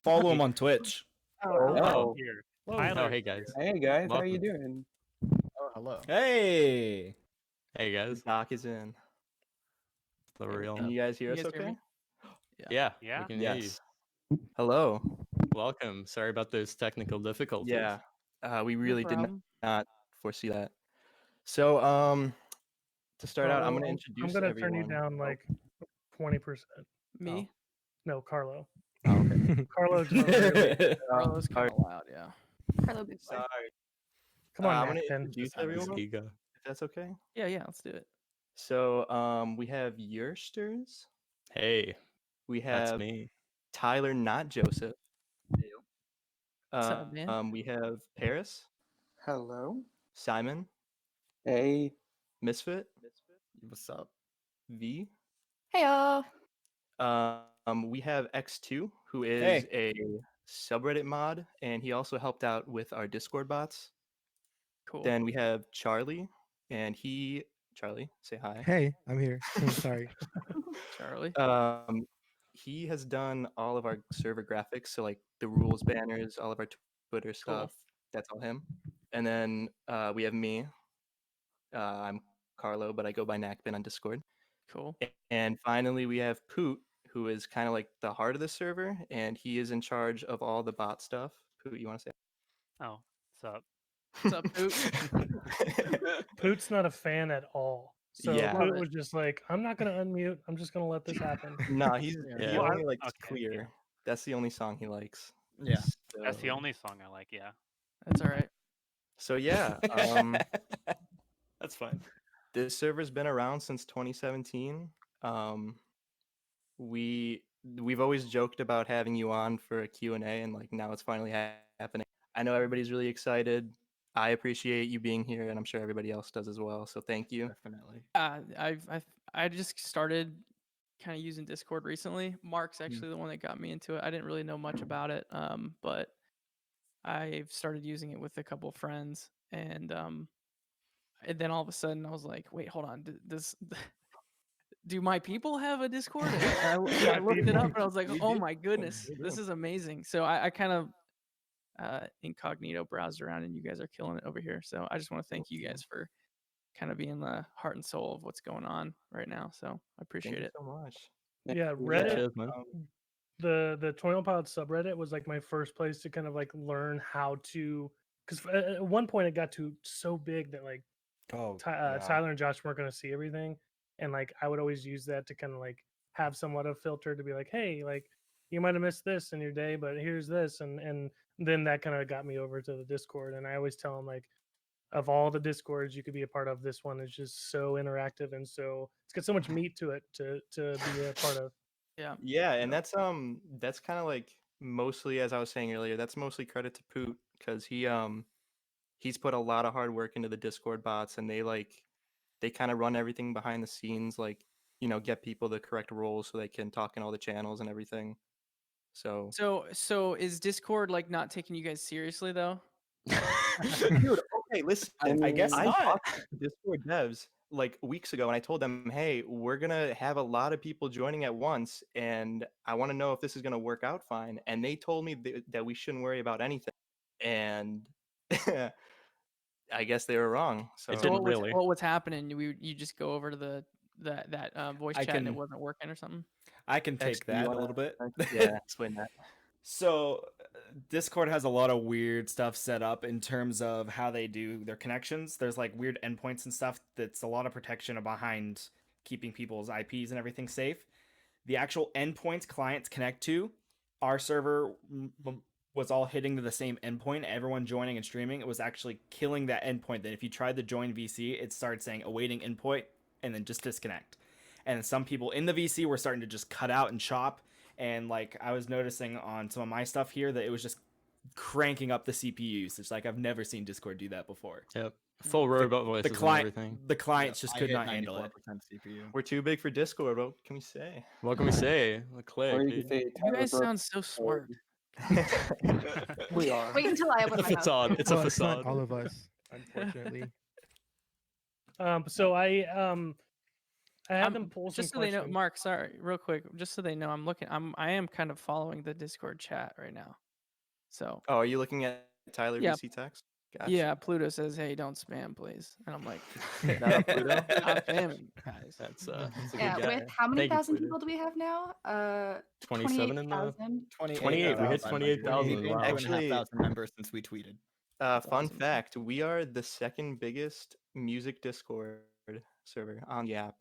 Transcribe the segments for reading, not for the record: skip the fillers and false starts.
follow him on Twitch. Oh, here. oh, hey guys. Hey guys, how Welcome. you doing? Oh, hello. Hey. Hey guys. Doc is in. The real. Can you guys hear us guys hear okay? me? Yeah. Yeah. We can hear you. Yes. Hello. Welcome. Sorry about those technical difficulties. Yeah. We really did problem. not foresee that. So, to start out, I'm going to introduce I'm gonna everyone. turn you down like 20%. Me? No, Carlo. Oh, okay. Carlo's really, Carlo's kind of loud, yeah. Carlo Big Boy. Sorry. come on, I'm going to Matt, introduce His everyone, ego. if that's okay. Yeah, let's do it. So, we have Yersters. Hey, We that's have me. Tyler, not Joseph. What's up, man? We have Paris, Hello. Simon, Hey. Misfit, What's up? V. Heyo. We have X2, who is a subreddit mod, and he also helped out with our Discord bots. Cool. Then we have Charlie, and Charlie, say hi. Hey, I'm here. Sorry. Charlie. He has done all of our server graphics, so like the rules banners, all of our Twitter stuff. That's all him. And then we have me. I'm Carlo, but I go by Nakbin on Discord. Cool. And finally, we have Poot, who is kind of like the heart of the server, and he is in charge of all the bot stuff. Poot, you want to say? Oh, what's up? What's up, Poot? Poot's not a fan at all. So Yeah. Poot was just like, I'm not gonna unmute. I'm just gonna let this happen. No, he Yeah. only likes Okay, Clear. yeah. That's the only song he likes. Yeah. That's the So- only song I like. Yeah. That's all right. So yeah, That's fine. this server's been around since 2017. We've always joked about having you on for a Q&A, and like now it's finally happening. I know everybody's really excited. I appreciate you being here, and I'm sure everybody else does as well. So thank you. Definitely. I just started kind of using Discord recently. Mark's actually the one that got me into it. I didn't really know much about it, but I've started using it with a couple of friends, and then all of a sudden I was like, wait, hold on, do my people have a Discord? And I looked it up and I was like, oh my goodness, this is amazing. So I kind of incognito browsed around, and you guys are killing it over here. So I just want to thank you guys for kind of being the heart and soul of what's going on right now. So I appreciate Thank you it. so much. Yeah, Reddit. Cheers, man. The Toil Pilot subreddit was like my first place to kind of like learn how to, because at one point it got to so big that like Tyler and Josh weren't going to see everything, and like I would always use that to kind of like have somewhat of filter to be like, hey, like you might have missed this in your day, but here's this, and then that kind of got me over to the Discord. And I always tell them like, of all the Discords you could be a part of, this one is just so interactive, and so it's got so much meat to it to be a part of. Yeah, and that's kind of like mostly, as I was saying earlier, that's mostly credit to Poot, because he's put a lot of hard work into the Discord bots, and they kind of run everything behind the scenes, like, you know, get people the correct roles so they can talk in all the channels and everything. So is Discord like not taking you guys seriously though? dude, okay, listen, I guess I not. talked to Discord devs like weeks ago, and I told them, hey, we're gonna have a lot of people joining at once, and I want to know if this is gonna work out fine. And they told me that we shouldn't worry about anything, and I guess they were wrong. So It didn't really. What was happening? You just go over to that voice I chat and it can- wasn't working or something? I can take Actually, you that a wanna- little bit. yeah, explain that. So Discord has a lot of weird stuff set up in terms of how they do their connections. There's like weird endpoints and stuff that's a lot of protection behind keeping people's IPs and everything safe. The actual endpoints clients connect to, our server was all hitting to the same endpoint. Everyone joining and streaming, it was actually killing that endpoint. Then if you tried to join VC, it started saying awaiting endpoint and then just disconnect. And some people in the VC were starting to just cut out and chop. And like I was noticing on some of my stuff here that it was just cranking up the CPU usage. Like I've never seen Discord do that before. Yep. Full robot voices and everything. The clients just could not handle it. CPU. We're too big for Discord. What can we say? What can we say? A click. Or you dude. can say You Tyler guys broke sound so smart. We are. Wait until I open It's my a mouth. facade. It's a Well, not facade. all of us, unfortunately. So I had them pull some just so they know, questions. Mark. Sorry, real quick, just so they know, I am kind of following the Discord chat right now. So Oh, are you looking at Tyler Yeah. VC text? Gotcha. yeah, Pluto says, "Hey, don't spam, please," and I'm like, Shout out Pluto. "Stop spamming, guys." That's a Yeah, good guy. with how many Thank you, thousand Pluto. people do we have now? 27 in the 28,000. 28. We hit 28,000. We've gained Wow. 2,500 members since we tweeted. That's Fun awesome. fact: we are the second biggest music Discord server on the app.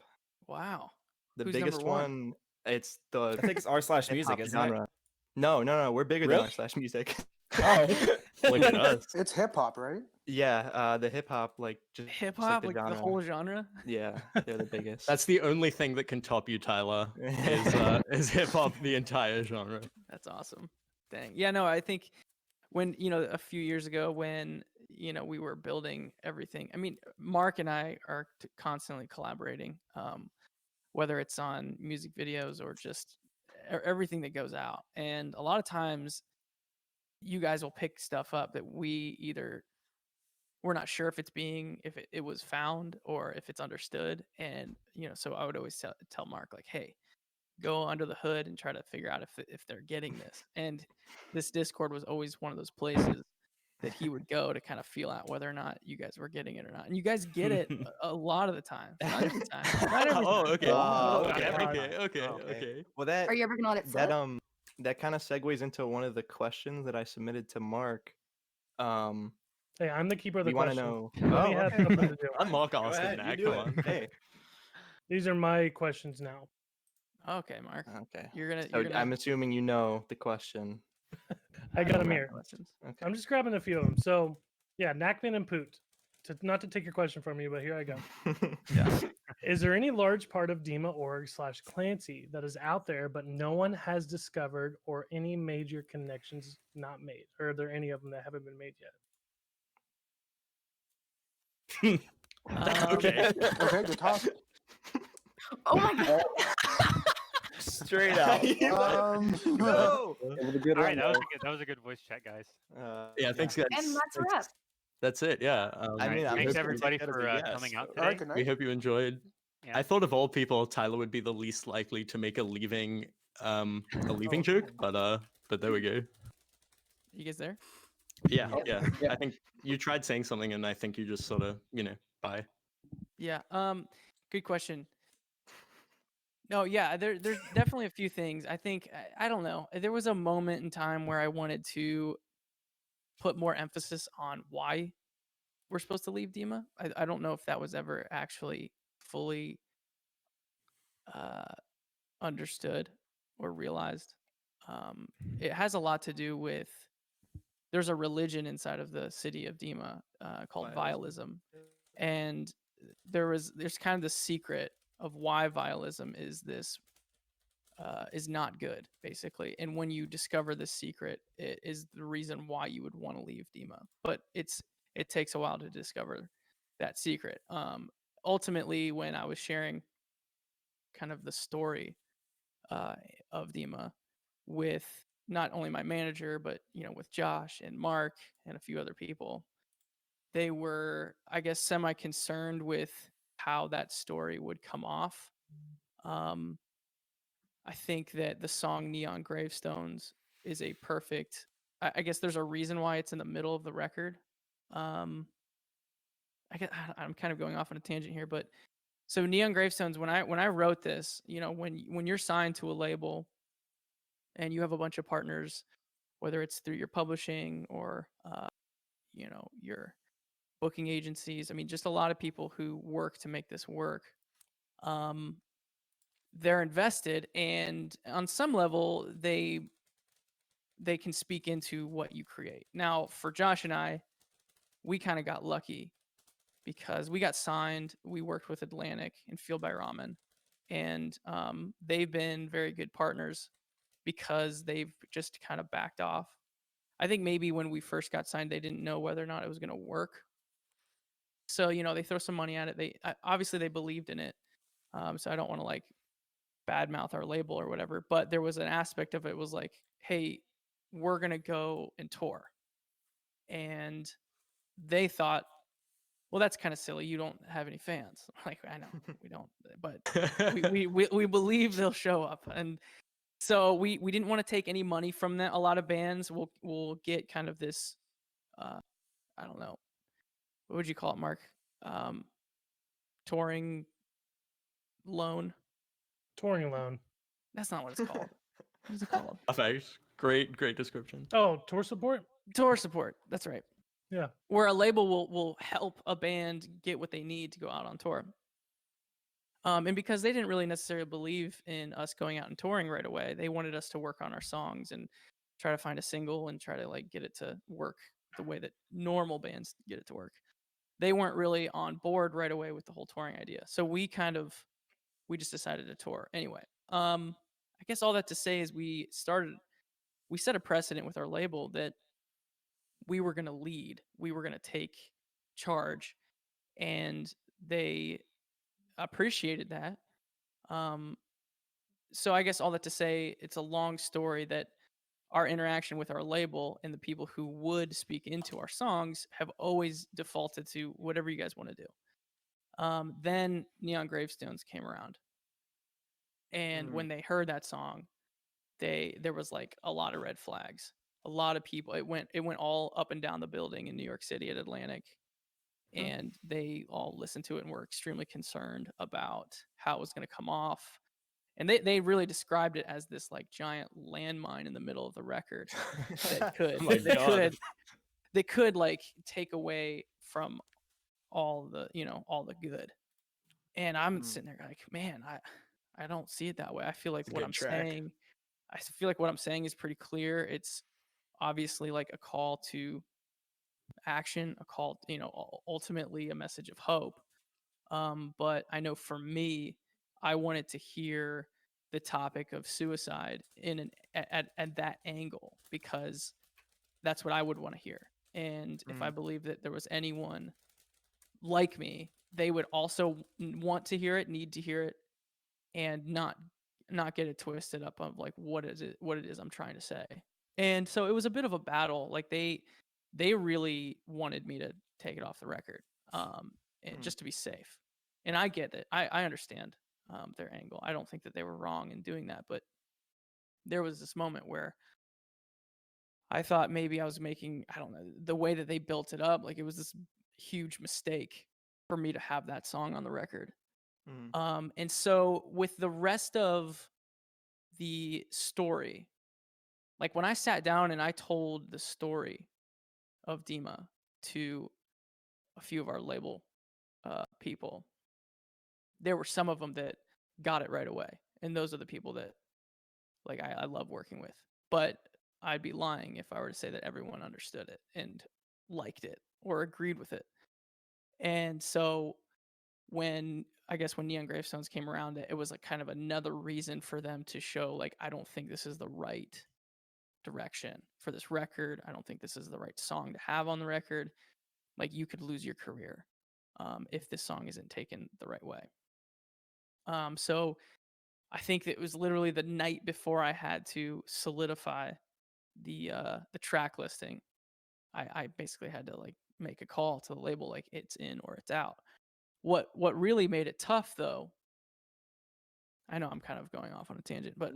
Wow. The Who's biggest number one? it's the I think it's r/music, hip-hop isn't it? genre. No, we're bigger Really? than r/music. Oh, Look at us. It's hip hop, right? Yeah, the hip hop just Hip hop, the like the genre. whole genre. Yeah, they're the biggest. That's the only thing that can top you, Tyler. Is hip hop the entire genre? That's awesome. Dang. Yeah, no, I think when, a few years ago when, we were building everything. I mean, Mark and I are constantly collaborating, whether it's on music videos or just everything that goes out. And a lot of times you guys will pick stuff up that we're not sure if it was found or if it's understood. And, so I would always tell Mark, like, hey, go under the hood and try to figure out if they're getting this. And this Discord was always one of those places that he would go to kind of feel out whether or not you guys were getting it or not. And you guys get it a lot of the time. Not every time. Not every Oh, time. okay. Oh, Okay. Well, that Are you ever gonna let it slip? that kind of segues into one of the questions that I submitted to Mark. Hey, I'm the keeper of the You want to question. know? Let me have something to do. I'm Mark Go Austin ahead, now. you do Come it. on. Hey, These are my questions now. Okay, Mark. okay. You're gonna. So I'm assuming you know the question. I got them don't have here. questions. Okay. I'm just grabbing a few of them. So, yeah, Nackman and Poot. Not to take your question from you, but here I go. Is there any large part of Dima.org/Clancy that is out there, but no one has discovered, or any major connections not made? Or are there any of them that haven't been made yet? Okay. Okay, good talk. Oh my god. straight out. No. It was a good All one, right, though. that was a good voice chat, guys. Yeah, thanks, guys. And that's a wrap. That's it. Yeah. I mean, Thanks hope- everybody that as a for yes. coming out All right, today. good We night. hope you enjoyed. Yeah. I thought of all people, Tyler would be the least likely to make a leaving joke, but there we go. You guys there? Yeah. Yeah. I think you tried saying something, and I think you just sort of, bye. Yeah. Good question. No, yeah, there's definitely a few things. I think I don't know. There was a moment in time where I wanted to put more emphasis on why we're supposed to leave Dima. I don't know if that was ever actually fully understood or realized. It has a lot to do with there's a religion inside of the city of Dima called Vialism, and there's kind of the secret of why Vialism is this is not good, basically. And when you discover this secret, it is the reason why you would want to leave Dima. But it takes a while to discover that secret. Ultimately, when I was sharing kind of the story of Dima with not only my manager, but with Josh and Mark and a few other people, they were, I guess, semi-concerned with how that story would come off. I think that the song Neon Gravestones is a perfect, I guess there's a reason why it's in the middle of the record. I'm kind of going off on a tangent here, but so Neon Gravestones, when I wrote this, when you're signed to a label and you have a bunch of partners, whether it's through your publishing or your booking agencies, I mean, just a lot of people who work to make this work. They're invested, and on some level, they can speak into what you create. Now, for Josh and I, we kind of got lucky because we got signed. We worked with Atlantic and Fueled by Ramen, and they've been very good partners because they've just kind of backed off. I think maybe when we first got signed, they didn't know whether or not it was going to work. So, they throw some money at it. Obviously they believed in it. So I don't want to badmouth our label or whatever, but there was an aspect of it was like, hey, we're going to go and tour. And they thought, well, that's kind of silly. You don't have any fans. Like, I know we don't, but we believe they'll show up. And so we didn't want to take any money from that. A lot of bands will get kind of this, I don't know, what would you call it, Mark? Touring loan. Touring loan. That's not what it's called. What is it called? Perfect. Great description. Oh, tour support? Tour support. That's right. Yeah. Where a label will help a band get what they need to go out on tour. And because they didn't really necessarily believe in us going out and touring right away, they wanted us to work on our songs and try to find a single and try to like get it to work the way that normal bands get it to work. They weren't really on board right away with the whole touring idea. So we just decided to tour anyway. I guess all that to say is we set a precedent with our label that we were going to lead, we were going to take charge, and they appreciated that. So I guess all that to say, it's a long story that our interaction with our label and the people who would speak into our songs have always defaulted to whatever you guys want to do. Then Neon Gravestones came around, and when they heard that song, there was like a lot of red flags. A lot of people, it went all up and down the building in New York City at Atlantic, and they all listened to it and were extremely concerned about how it was going to come off. And they really described it as this like giant landmine in the middle of the record that could like take away from all the good. And I'm sitting there like, man, I don't see it that way. I feel like what I'm saying is pretty clear. It's obviously like a call to action, a call, ultimately a message of hope. But I know for me, I wanted to hear the topic of suicide at that angle, because that's what I would want to hear. And if I believe that there was anyone like me, they would also want to hear it, need to hear it, and not get it twisted up of like what it is I'm trying to say. And so it was a bit of a battle. Like they really wanted me to take it off the record, and just to be safe. And I get it. I understand their angle. I don't think that they were wrong in doing that, but there was this moment where I thought maybe I was making, I don't know, the way that they built it up, like it was this huge mistake for me to have that song on the record. And so with the rest of the story, like when I sat down and I told the story of Dima to a few of our label people, there were some of them that got it right away. And those are the people that like I love working with. But I'd be lying if I were to say that everyone understood it and liked it or agreed with it. And so when Neon Gravestones came around, it was like kind of another reason for them to show like, I don't think this is the right direction for this record. I don't think this is the right song to have on the record. Like you could lose your career if this song isn't taken the right way. So I think it was literally the night before I had to solidify the track listing. I basically had to like make a call to the label, like it's in or it's out. What really made it tough, though, I know I'm kind of going off on a tangent, but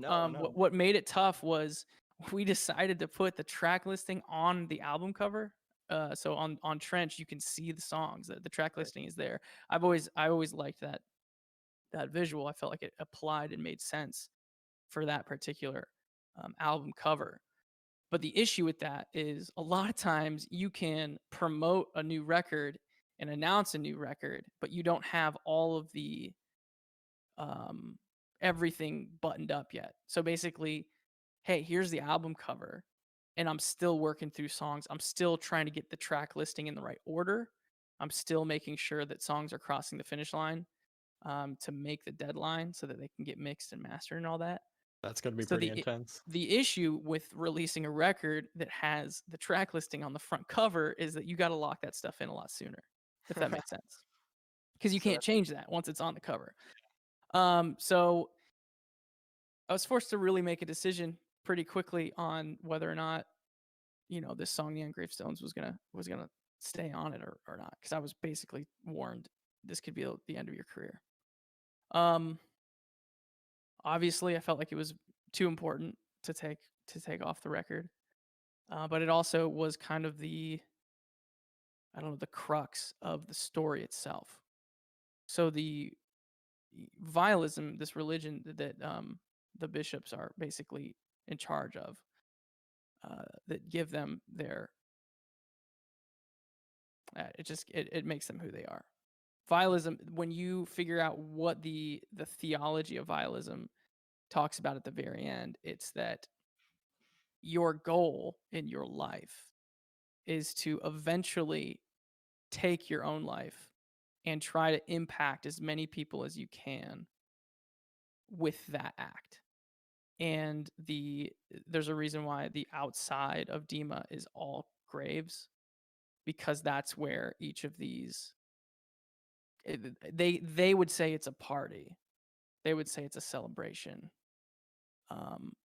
what made it tough was we decided to put the track listing on the album cover. So on Trench, you can see the songs. The track listing is there. I always liked that visual. I felt like it applied and made sense for that particular album cover. But the issue with that is a lot of times you can promote a new record and announce a new record, but you don't have all of the everything buttoned up yet. So basically, hey, here's the album cover, and I'm still working through songs. I'm still trying to get the track listing in the right order. I'm still making sure that songs are crossing the finish line to make the deadline so that they can get mixed and mastered and all that. That's going to be pretty intense. The issue with releasing a record that has the track listing on the front cover is that you got to lock that stuff in a lot sooner, if that makes sense. Because you can't change that once it's on the cover. So I was forced to really make a decision pretty quickly on whether or not, this song Neon Gravestones was gonna stay on it or not, because I was basically warned this could be the end of your career. Obviously, I felt like it was too important to take off the record, but it also was kind of the crux of the story itself. So the vialism, this religion that the bishops are basically in charge of, that give them their it makes them who they are. Vialism, when you figure out what the theology of vialism talks about at the very end, it's that your goal in your life is to eventually take your own life and try to impact as many people as you can with that act. And there's a reason why the outside of Dima is all graves, because that's where each of these, they would say it's a party. They would say it's a celebration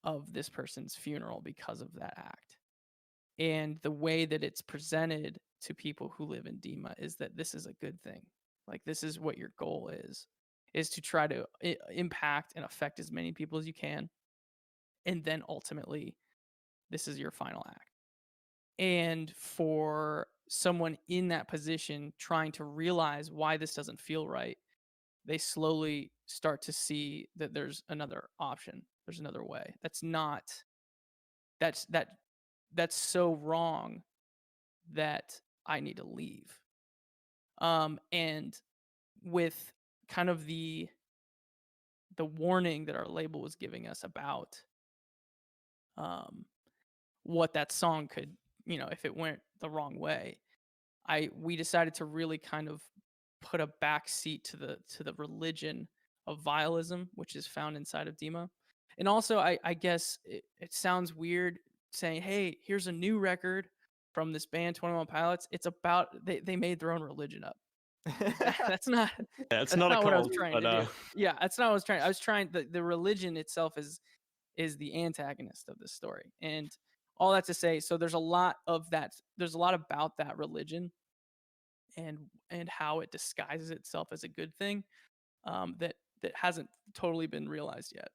of this person's funeral because of that act. And the way that it's presented to people who live in Dima is that this is a good thing. Like, this is what your goal is to try to impact and affect as many people as you can. And then ultimately, this is your final act. And for someone in that position trying to realize why this doesn't feel right, they slowly start to see that there's another option. There's another way. That's so wrong that I need to leave. And with kind of the warning that our label was giving us about what that song could, if it went the wrong way, we decided to really kind of put a back seat to the religion of vialism, which is found inside of Dima. And also, I guess it sounds weird saying, hey, here's a new record from this band 21 Pilots. It's about they made their own religion up. That's not That's that's not a not what I was cult, trying but to do. Yeah, that's not what I was trying. I was trying the religion itself is the antagonist of this story. And all that to say, so there's a lot of that. There's a lot about that religion and how it disguises itself as a good thing, that hasn't totally been realized yet.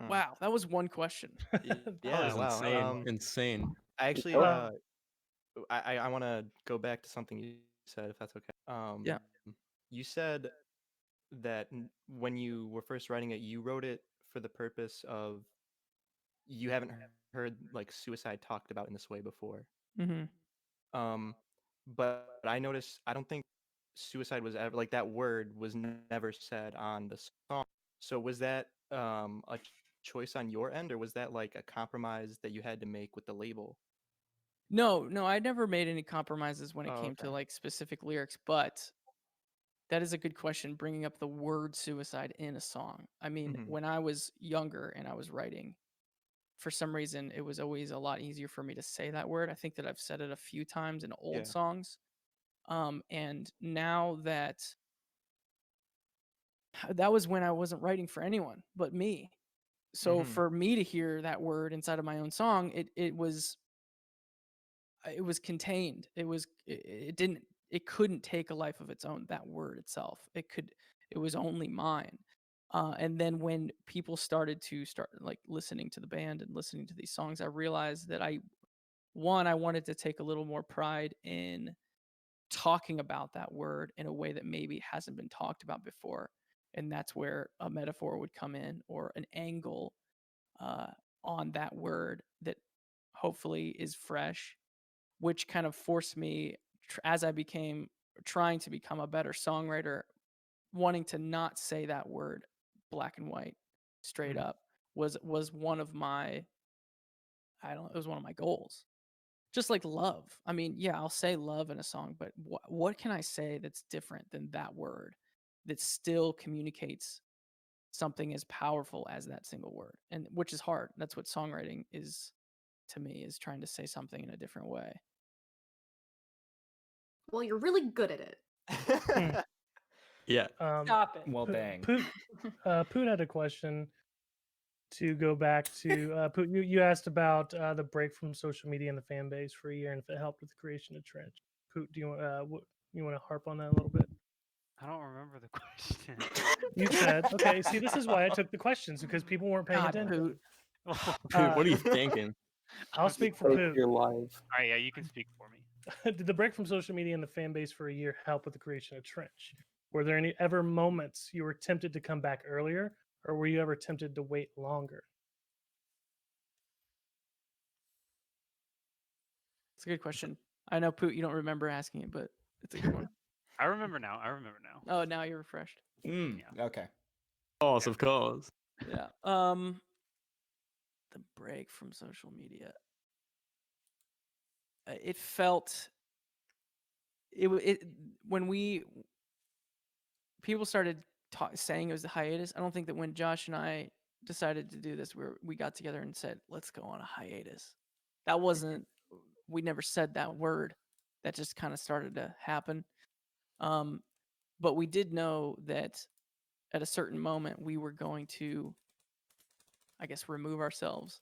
Wow, that was one question. that Yeah, was wow. insane. I actually, Wow. I want to go back to something you said, if that's okay. Yeah. You said that when you were first writing it, you wrote it for the purpose of, you haven't heard like suicide talked about in this way before. Mm-hmm. But I noticed, I don't think suicide was ever, like, that word was never said on the song. So was that a choice on your end, or was that like a compromise that you had to make with the label? No, I never made any compromises when it came to Okay. like specific lyrics, but that is a good question, bringing up the word suicide in a song. I mean, when I was younger and I was writing, for some reason, it was always a lot easier for me to say that word. I think that I've said it a few times in old songs. And now that was when I wasn't writing for anyone but me. So for me to hear that word inside of my own song, it was contained. It couldn't take a life of its own, that word itself. It was only mine. And then when people started like listening to the band and listening to these songs, I realized that I wanted to take a little more pride in talking about that word in a way that maybe hasn't been talked about before. And that's where a metaphor would come in, or an angle on that word that hopefully is fresh, which kind of forced me, as I became trying to become a better songwriter, wanting to not say that word black and white straight up was one of my, it was one of my goals. Just like love. I mean, yeah, I'll say love in a song, but what can I say that's different than that word that still communicates something as powerful as that single word? And which is hard. That's what songwriting is to me, is trying to say something in a different way. Well, you're really good at it. Yeah. Stop it. Well, dang. Poot had a question. to go back to Poot, you asked about the break from social media and the fan base for a year, and if it helped with the creation of Trench. Poot, do you want to harp on that a little bit? I don't remember the question. You said, okay. See, this is why I took the questions, because people weren't paying God, attention. Poot. Poot, what are you thinking? I'll speak for Take Poot. your life. All right, yeah, you can speak for me. Did the break from social media and the fan base for a year help with the creation of Trench? Were there any ever moments you were tempted to come back earlier, or were you ever tempted to wait longer? It's a good question. I know, Poot, you don't remember asking it, but it's a good one. I remember now. Oh, now you're refreshed. Okay. Of course. Yeah. The break from social media. It felt when people started saying it was a hiatus. I don't think that when Josh and I decided to do this, we got together and said, let's go on a hiatus. That wasn't, we never said that word. That just kind of started to happen. But we did know that at a certain moment we were going to, I guess, remove ourselves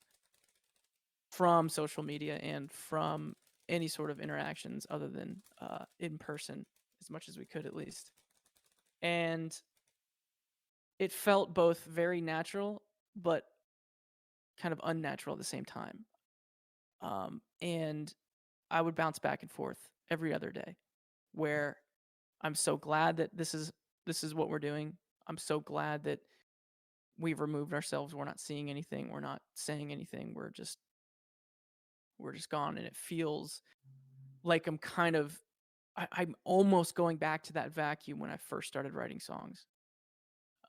from social media and from any sort of interactions other than in person, as much as we could at least. And it felt both very natural but kind of unnatural at the same time. And I would bounce back and forth every other day, where I'm so glad that this is what we're doing. I'm so glad that we've removed ourselves. We're not seeing anything. We're not saying anything. We're just gone. And it feels like I'm almost going back to that vacuum when I first started writing songs.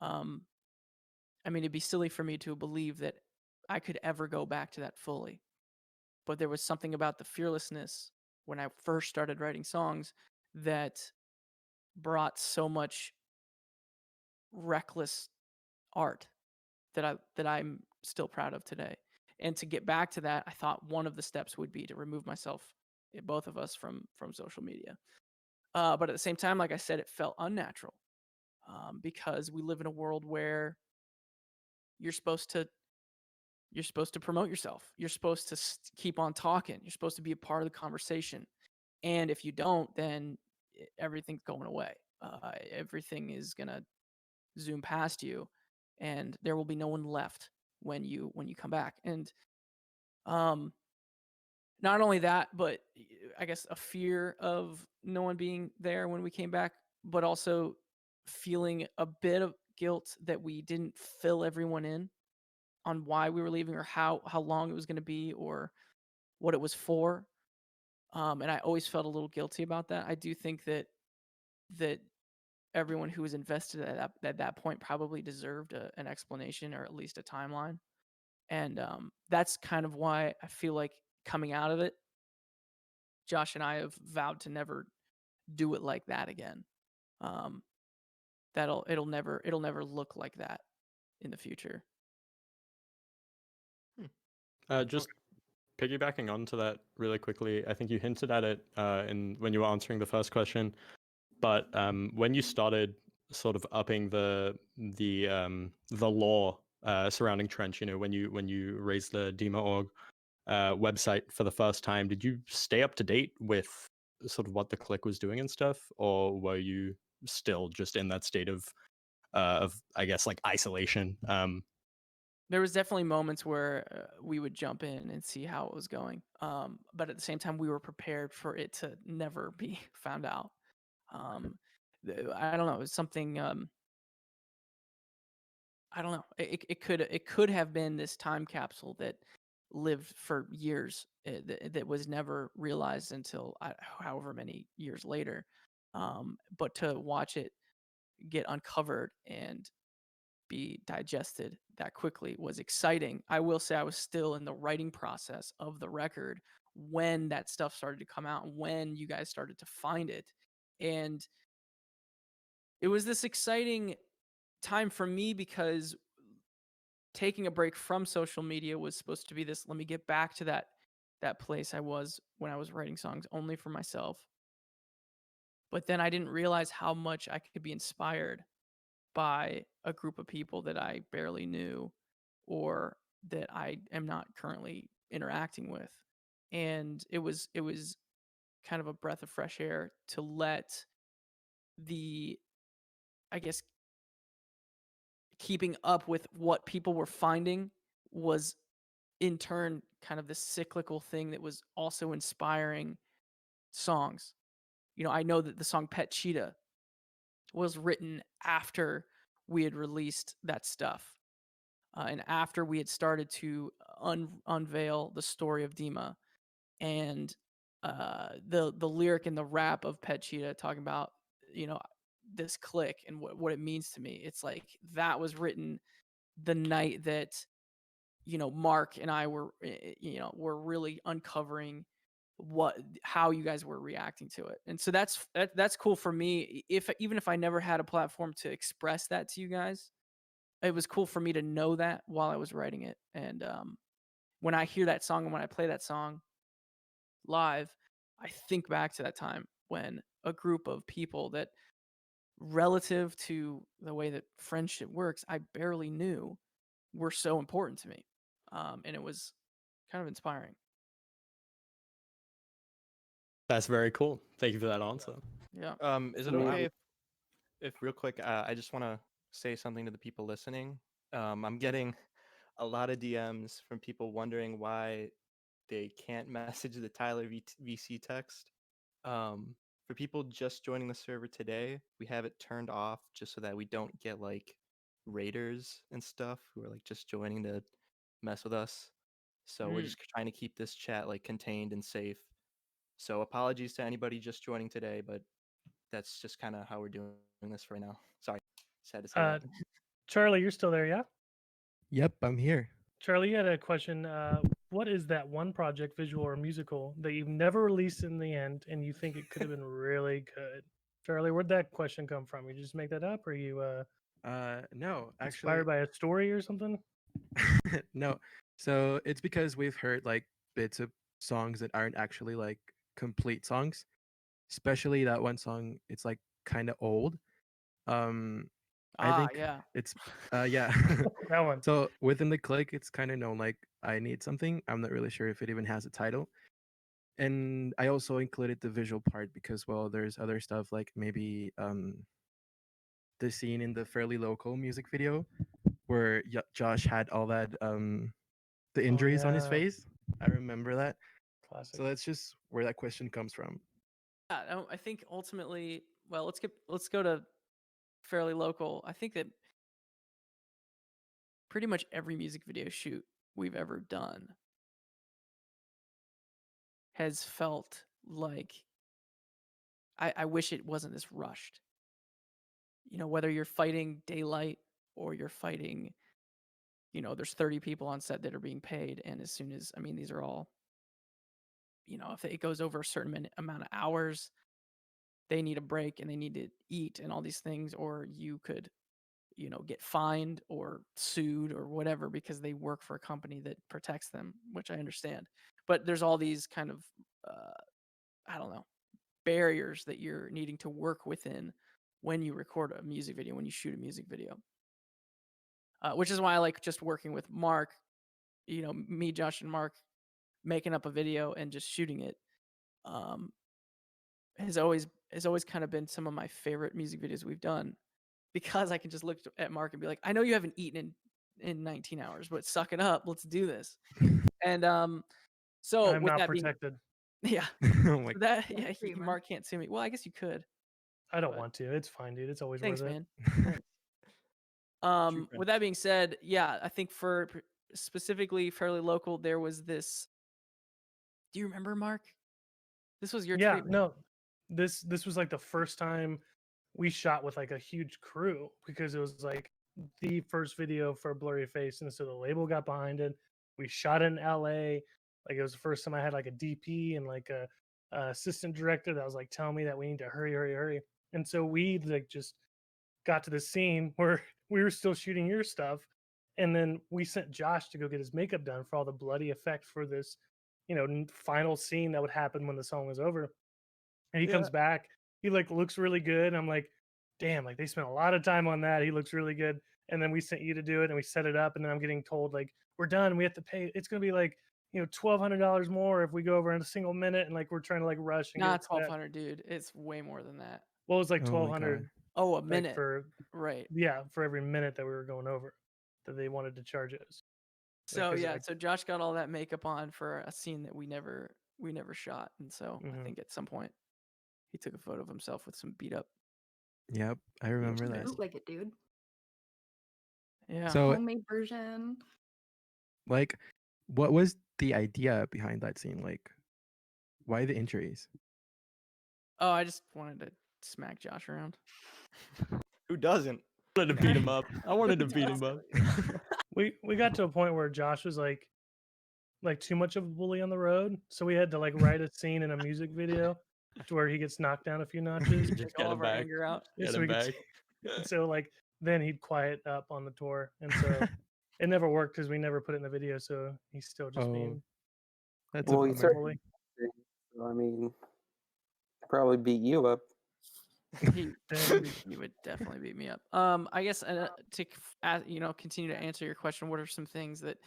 I mean, it'd be silly for me to believe that I could ever go back to that fully. But there was something about the fearlessness when I first started writing songs that brought so much reckless art that I'm still proud of today. And to get back to that, I thought one of the steps would be to remove myself, both of us, from social media. But at the same time, like I said, it felt unnatural because we live in a world where you're supposed to promote yourself. You're supposed to keep on talking. You're supposed to be a part of the conversation. And if you don't, then everything's going away. Everything is gonna zoom past you, and there will be no one left when you come back. And not only that, but I guess a fear of no one being there when we came back, but also feeling a bit of guilt that we didn't fill everyone in on why we were leaving, or how long it was going to be, or what it was for. And I always felt a little guilty about that. I do think that everyone who was invested at that point probably deserved an explanation, or at least a timeline. And that's kind of why I feel like coming out of it, Josh and I have vowed to never do it like that again. It'll never look like that in the future. Just piggybacking onto that really quickly, I think you hinted at it when you were answering the first question, but when you started sort of upping the law surrounding Trench, when you raised the Dima.org website for the first time, did you stay up to date with sort of what the clique was doing and stuff, or were you still just in that state of I guess like isolation? There was definitely moments where we would jump in and see how it was going. But at the same time, we were prepared for it to never be found out. I don't know. It was something. I don't know. It could have been this time capsule that lived for years that was never realized until however many years later. But to watch it get uncovered and be digested that quickly was exciting. I will say I was still in the writing process of the record when that stuff started to come out, when you guys started to find it. And it was this exciting time for me because taking a break from social media was supposed to be this, let me get back to that place I was when I was writing songs only for myself. But then I didn't realize how much I could be inspired by a group of people that I barely knew, or that I am not currently interacting with. And it was kind of a breath of fresh air to let the, I guess, keeping up with what people were finding was in turn kind of this cyclical thing that was also inspiring songs. You know, I know that the song Pet Cheetah was written after we had released that stuff. And after we had started to unveil the story of Dima, and the lyric and the rap of Pet Cheetah talking about, you know, this click and what it means to me. It's like that was written the night that, you know, Mark and I were, you know, were really uncovering how you guys were reacting to it. And so that's cool for me. Even if I never had a platform to express that to you guys, it was cool for me to know that while I was writing it. And when I hear that song and when I play that song live, I think back to that time when a group of people that, relative to the way that friendship works, I barely knew, were so important to me. And it was kind of inspiring. That's very cool. Thank you for that answer. Yeah. Is it Yeah. okay if real quick, I just want to say something to the people listening. I'm getting a lot of DMs from people wondering why they can't message the Tyler VC text. For people just joining the server today, we have it turned off just so that we don't get like raiders and stuff who are like just joining to mess with us. So we're just trying to keep this chat like contained and safe. So apologies to anybody just joining today, but that's just kind of how we're doing this right now. Sorry, sad to say that. Charlie, you're still there, yeah? Yep, I'm here. Charlie, you had a question. What is that one project, visual or musical, that you've never released in the end and you think it could have been really good? Charlie, where'd that question come from? You just make that up, or you No, actually, inspired by a story or something? no. So it's because we've heard like bits of songs that aren't actually like complete songs, especially that one song. It's like kind of old. I think Yeah. it's yeah. That one. So within the clique, it's kind of known like I Need Something. I'm not really sure if it even has a title. And I also included the visual part because, well, there's other stuff like maybe the scene in the Fairly Local music video where Josh had all that the injuries on his yeah. face. I remember that. Classic. So that's just where that question comes from. Yeah, I think ultimately, well, let's go to Fairly Local. I think that pretty much every music video shoot we've ever done has felt like I wish it wasn't this rushed. You know, whether you're fighting daylight or you're fighting, you know, there's 30 people on set that are being paid, and as soon as, I mean, these are all, you know, if it goes over a certain amount of hours, they need a break and they need to eat and all these things, or you could, you know, get fined or sued or whatever because they work for a company that protects them, which I understand. But there's all these kind of, I don't know, barriers that you're needing to work within when you record a music video, when you shoot a music video. Which is why I like just working with Mark, you know, me, Josh, and Mark making up a video and just shooting it. Has always kind of been some of my favorite music videos we've done, because I can just look at Mark and be like, I know you haven't eaten in 19 hours, but suck it up. Let's do this. And so I'm with not that protected. yeah, Oh my that Yeah, yeah, streamer. Mark can't sue me. Well, I guess you could. I don't But- want to. It's fine, dude. It's always Thanks, worth it. man. With that being said, yeah, I think for specifically Fairly Local, there was this. Do you remember, Mark? This was your Yeah, treatment. no. This was like the first time we shot with like a huge crew, because it was like the first video for Blurry Face, and so the label got behind it. We shot in LA. Like, it was the first time I had like a DP and like a assistant director that was like telling me that we need to hurry. And so we like just got to the scene where we were still shooting your stuff, and then we sent Josh to go get his makeup done for all the bloody effect for this, you know, final scene that would happen when the song was over. And he comes back, he like looks really good, and I'm like, damn, like they spent a lot of time on that. He looks really good. and then we sent you to do it, and we set it up, and then I'm getting told like we're done. We have to pay. It's gonna be like $1,200 more if we go over in a single minute, and like we're trying to like rush and Not get it set. 1,200, dude. It's way more than that. Well, it was like Oh my 1,200 Oh, a like minute. for Right. for every minute that we were going over that they wanted to charge us. So 'cause, yeah, like- so Josh got all that makeup on for a scene that we never shot, and so I Mhm. think at some point he took a photo of himself with some beat up. Yep, I remember Just that. crazy. Bootleg it, dude. Yeah. So, Homemade version. like, what was the idea behind that scene? Like, why the injuries? Oh, I just wanted to smack Josh around. Who doesn't? I wanted to beat him up. I wanted to beat him up. we got to a point where Josh was like too much of a bully on the road, so we had to like write a scene in a music video to where he gets knocked down a few notches. Just Take get all him of our back. anger out. Get so him we could back. and so like then he'd quiet up on the tour, and so it never worked because we never put it in the video. So he's still just Oh, being that's Well, a he bummer. certainly. So, I mean, probably beat you up. He would definitely beat me up. I guess to continue to answer your question, what are some things that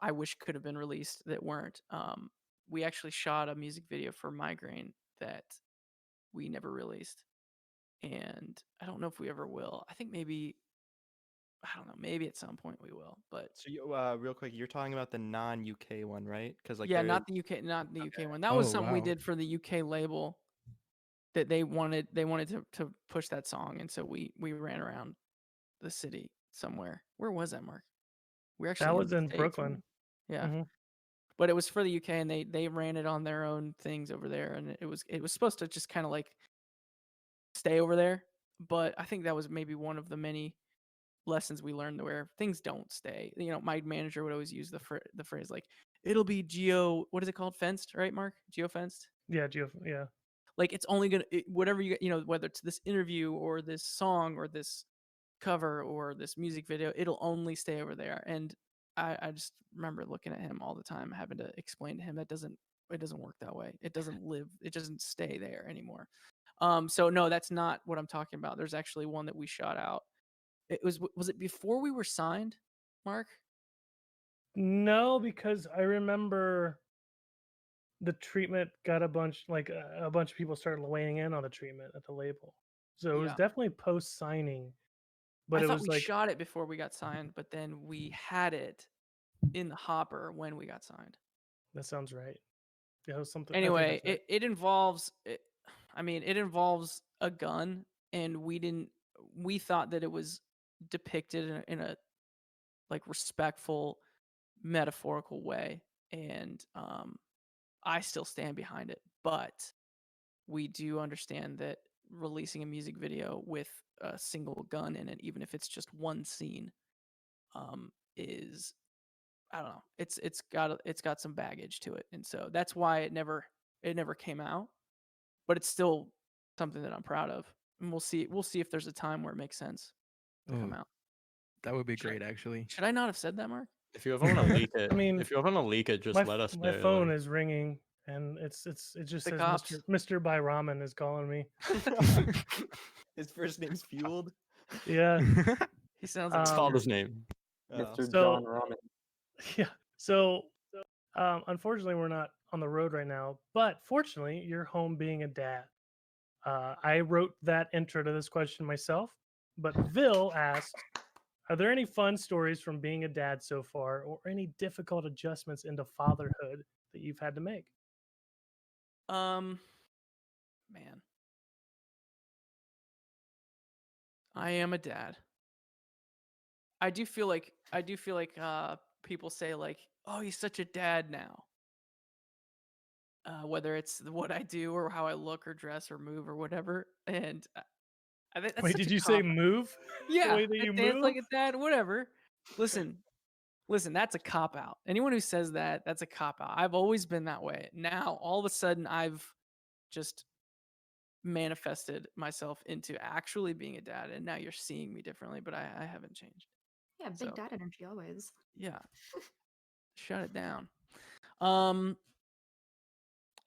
I wish could have been released that weren't? We actually shot a music video for Migraine that we never released, and I don't know if we ever will. I think maybe, I don't know, maybe at some point we will. But So you, real quick, you're talking about the non-UK one, right? Because like yeah, there- not the UK one. That was Oh, something we wow. did for the UK label that they wanted to push that song, and so we ran around the city somewhere. Where was that, Mark? We actually that was the in States, Brooklyn. weren't we? Yeah. Mhm. But it was for the UK, and they ran it on their own things over there, and it was supposed to just kind of like stay over there. But I think that was maybe one of the many lessons we learned where things don't stay. My manager would always use the phrase like, it'll be what is it called, fenced, right, Mark? Geo fenced. Yeah, Like it's only gonna whatever whether it's this interview or this song or this cover or this music video, it'll only stay over there. And I just remember looking at him all the time, having to explain to him it doesn't work that way. It doesn't stay there anymore. So no, that's not what I'm talking about. There's actually one that we shot out. It was it before we were signed, Mark? No, because I remember the treatment got a bunch of people started weighing in on the treatment at the label. So it was Yeah. definitely post signing. But I it thought was we like shot it before we got signed, but then we had it in the hopper when we got signed. that sounds right. Yeah, it was something. I think Anyway, that's right. it involves it involves a gun, and we thought that it was depicted in a like respectful, metaphorical way, and I still stand behind it. But we do understand that releasing a music video with a single gun in it, even if it's just one scene, is, I don't know, it's got some baggage to it, and so that's why it never came out. But it's still something that I'm proud of, and we'll see if there's a time where it makes sense to come Oh, out. that would be Should I- great, actually. Should I not have said that, Mark? If you ever want to leak it, I mean, if you ever want to leak it, just let us know. My phone like- is ringing, and it just The says cops. Mr. By Ramen is calling me. his first name's Fueled. Yeah. He sounds like His Um, father's name. Mr. So- John Ramen. Yeah. So, unfortunately, we're not on the road right now, but fortunately, you're home being a dad. I wrote that intro to this question myself, but Vil asked, are there any fun stories from being a dad so far, or any difficult adjustments into fatherhood that you've had to make? Man, I am a dad. I do feel like people say like, "Oh, he's such a dad now." Whether it's what I do or how I look or dress or move or whatever, and I think that's Wait, such did a you say cop-out. move? Yeah, way that I you dance like a move? dad, whatever. Listen, that's a cop out. Anyone who says that, that's a cop out. I've always been that way. Now, all of a sudden, I've just manifested myself into actually being a dad, and now you're seeing me differently, but I haven't changed. Yeah, big So- dad energy always. Yeah. Shut it down.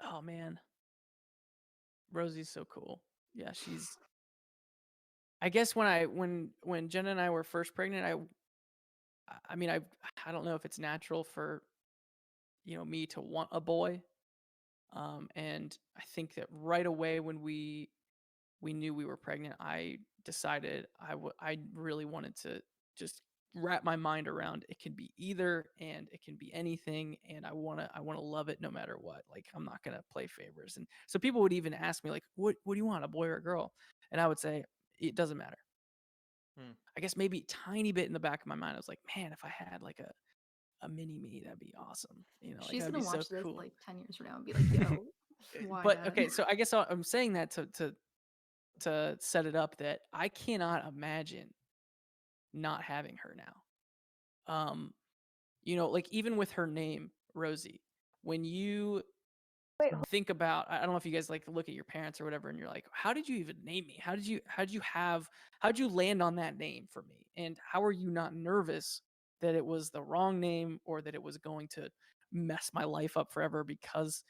Oh man. Rosie's so cool. Yeah, I guess when Jenna and I were first pregnant, I mean I don't know if it's natural for me to want a boy, and I think that right away when we knew we were pregnant, I decided I really wanted to just wrap my mind around it can be either and it can be anything, and I want to love it no matter what. Like I'm not going to play favors. And so people would even ask me like what do you want, a boy or a girl? And I would say it doesn't matter. I guess maybe a tiny bit in the back of my mind I was like, man, if I had like a mini me, that'd be awesome. Like, She's that'd gonna be watch so this cool. like 10 years from now and be like, yo, why But Dad? okay, so I guess I'm saying that to set it up that I cannot imagine not having her now. Like even with her name, Rosie, when you think about, I don't know if you guys like look at your parents or whatever, and you're like, how did you even name me? How'd you land on that name for me? And how are you not nervous that it was the wrong name or that it was going to mess my life up forever because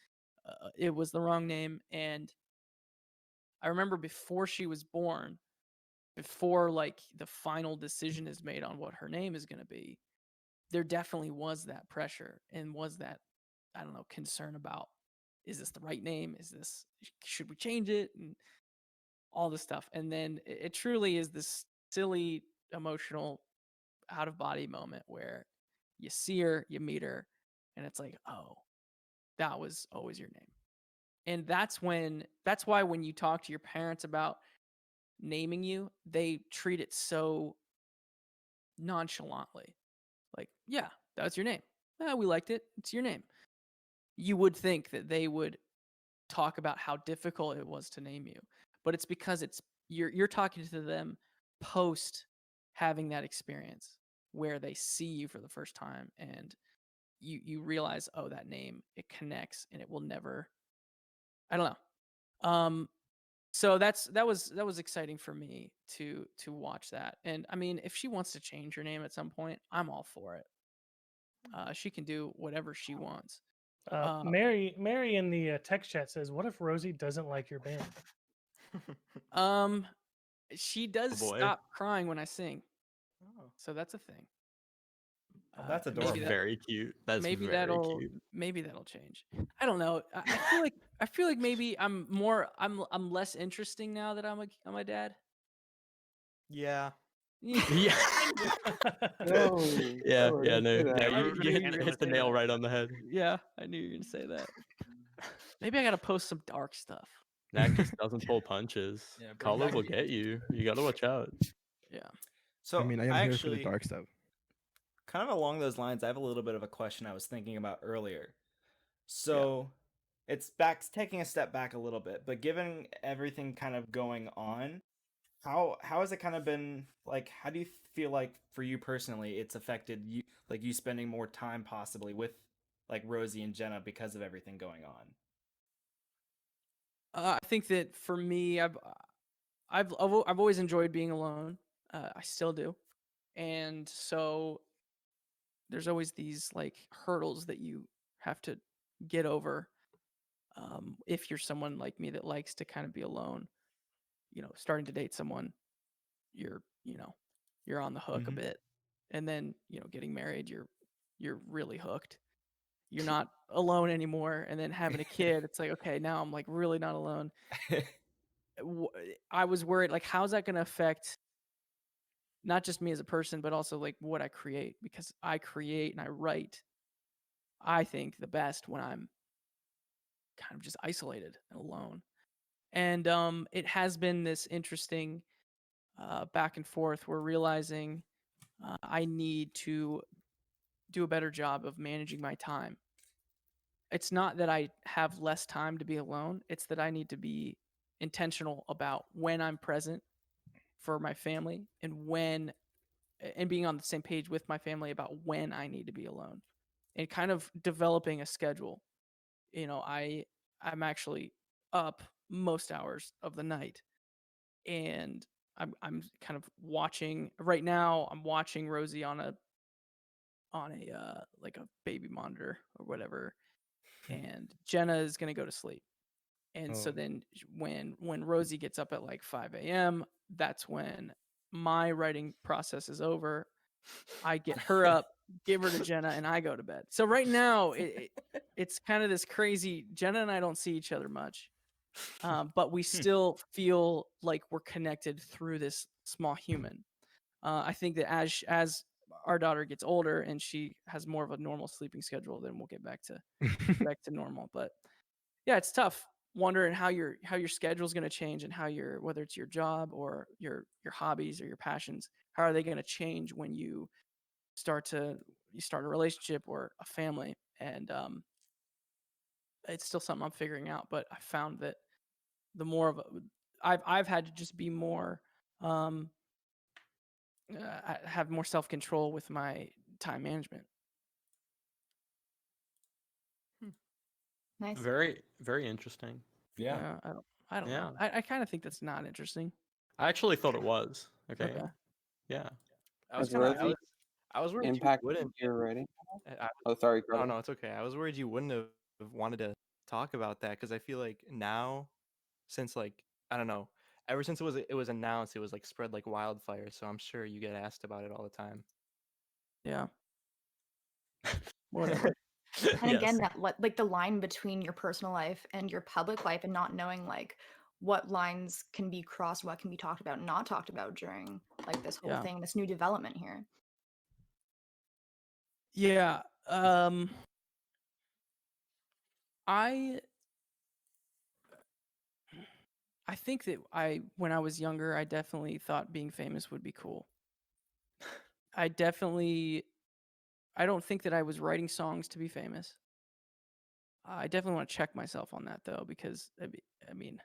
it was the wrong name? And I remember before she was born, before like the final decision is made on what her name is going to be, there definitely was that pressure and was that, I don't know, concern about, is this the right name? Should we change it? And all this stuff. And then it truly is this silly, emotional, out of body moment where you see her, you meet her, and it's like, oh, that was always your name. And that's why when you talk to your parents about naming you, they treat it so nonchalantly. Like, yeah, that's your name. We liked it. It's your name. You would think that they would talk about how difficult it was to name you, but it's because you're talking to them post having that experience where they see you for the first time and you realize, oh, that name, it connects and it will never, I don't know. So that was exciting for me to watch that. And I mean, if she wants to change her name at some point, I'm all for it. She can do whatever she wants. Mary in the text chat says, "What if Rosie doesn't like your band?" She does boy. stop crying when I sing, Oh. so that's a thing. That's and adorable. maybe Very cute. That's very cute. maybe that'll change. I don't know. I feel like maybe I'm less interesting now that I'm a dad. Yeah. Yeah. Oh, Yeah, oh, yeah, don't no, say that. yeah, We're you gonna hit, get hit into the nail that. right on the head. Yeah, I knew you were gonna say that. Maybe I gotta post some dark stuff. Knack just doesn't pull punches. Yeah, bring Color back will the get you. You gotta watch out. Yeah. So I mean, I am here for the actually, dark stuff. kind of along those lines, I have a little bit of a question I was thinking about earlier. So it's taking a step back a little bit, but given everything kind of going on, how has it kind of been like, how do you feel like for you personally it's affected you, like you spending more time possibly with like Rosie and Jenna because of everything going on? I think that for me, I've always enjoyed being alone. I still do, and so there's always these like hurdles that you have to get over. If you're someone like me that likes to kind of be alone, starting to date someone, you're on the hook a bit, and then getting married, you're really hooked. You're not alone anymore, and then having a kid, it's like, okay, now I'm like really not alone. I was worried, like, how's that going to affect not just me as a person, but also like what I create, because I create and I write, I think, the best when I'm kind of just isolated and alone. And it has been this interesting back and forth. We're realizing I need to do a better job of managing my time. It's not that I have less time to be alone. It's that I need to be intentional about when I'm present for my family and being on the same page with my family about when I need to be alone, and kind of developing a schedule. I'm actually up most hours of the night, and I'm kind of watching right now. I'm watching Rosie on a like a baby monitor or whatever, and Jenna is gonna go to sleep. And so Oh. then when Rosie gets up at like 5 a.m., that's when my writing process is over. I get her up, give her to Jenna, and I go to bed. So right now it's kind of this crazy. Jenna and I don't see each other much, but we still feel like we're connected through this small human. I think that as our daughter gets older and she has more of a normal sleeping schedule, then we'll get back to normal. But yeah, it's tough wondering how your schedule is going to change and how whether it's your job or your hobbies or your passions, how are they going to change when you start a relationship or a family. And it's still something I'm figuring out, but I found that the more of I've had to just be more have more self-control with my time management. Nice. Very, very interesting. Yeah. I don't know. I kind of think that's not interesting. I actually thought it was. Okay. Okay. Yeah. I was Has kind of Rosie I was worried you impacted wouldn't. your writing? I, Oh, sorry, oh Carter. no, it's okay. I was worried you wouldn't have wanted to talk about that because I feel like now, since like I don't know, ever since it was announced, it was like spread like wildfire. So I'm sure you get asked about it all the time. Yeah. Whatever. And again, Yes. that like the line between your personal life and your public life, and not knowing like what lines can be crossed, what can be talked about, and not talked about during like this whole Yeah. thing, this new development here. Yeah. I think that when I was younger, I definitely thought being famous would be cool. I don't think that I was writing songs to be famous. I definitely want to check myself on that though, because I mean,